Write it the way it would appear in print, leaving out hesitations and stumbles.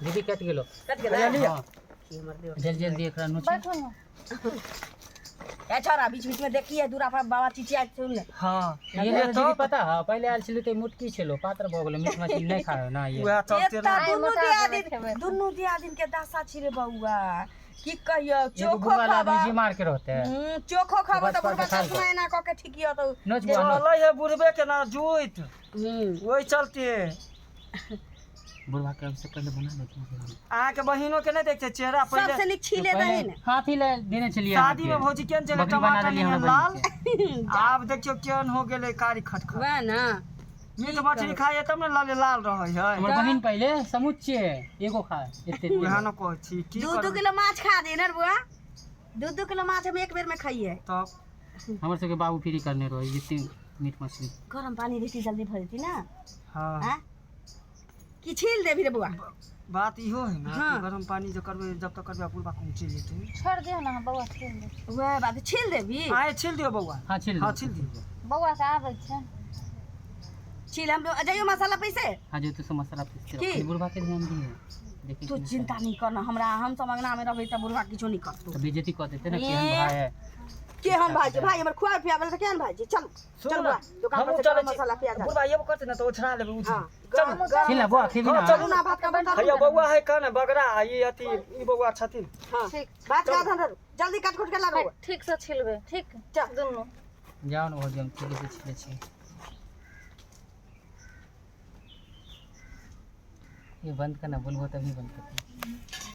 दीदी कट गेलो जल्दी जल्दी एकरा नुची ए छोरा बीच बीच में देखिए दूरा पर बाबा चिचिया सुन ले। हां ये ले दीदी पता है पहले आल छली त मुटकी छलो पातर भ गेलो मीट मछली नहीं खायो ना ये दुनु दिया दिन के दासा छिरे बउआ की कहियो चोखो वाला खाबा बीजी मार के रहते हैं चोखो खाबा त बुढ़बा का सुनाई ना क के ठिकियो त नोच बुआ चलै है बुढ़बे के ना जोइत वही चलते बुढ़वा के से पहले बना लेते आ के बहिनो के नहीं देखते चेहरा पहले सबसे निक छीले दही ने हाथी ले देने चलिए शादी में भौजी केन चले टमाटर नहीं लाल अब देखियो केन हो गेले कारी खटखट वह ना मीट मछली खाए तब ना लाल लाल रहै है हमर बहिन पहले समुच्चे एगो खाए एते वहां न कहै छी की 2 किलो माछ खा दे ना बुआ 2 किलो माछ हम एक बेर में खाइए तब हमर सबके बाबू फ्री करने रहो जितने मीट मछली गरम पानी देती जल्दी भर देती ना हां हैं की छील दे भी रे बुआ बात इहो है ना कि गरम पानी जो करबे जब तक करबे पुरबा कुंची लेते छोड़ दे ना बउआ छील दे वह बात छील दे भी आए छील दियो बउआ हां छील दियो बउआ के आबै छै छील हम लोग अजयो मसाला पैसे हां जो तो सब मसाला पीस के बुढ़वा के ध्यान दिए देखिए तू चिंता नहीं करना हमरा हम सब अंगना में रहबे त बुढ़वा किछो नहीं करतो तो बेइज्जती कर देते ना केहन भाई है केहन भाई हमर खुआ पियाबल त केहन भाई चल चल बुआ दुकान पर से गरम मसाला पिया जा बुढ़वा ये करते ना तो उछरा लेबे उछ चल खिला बुआ खिबी ना चलू ना भात का बता भैया बउआ है का ना बगरा ये अति ई बउआ छथिन हां बात का धंधा जल्दी काट खोट के ला बउआ ठीक से छिलबे ठीक चल दुनु जाओ ना भौजी हम ठीक से छिले छी ये बंद करना बोलबो तभी बंद करते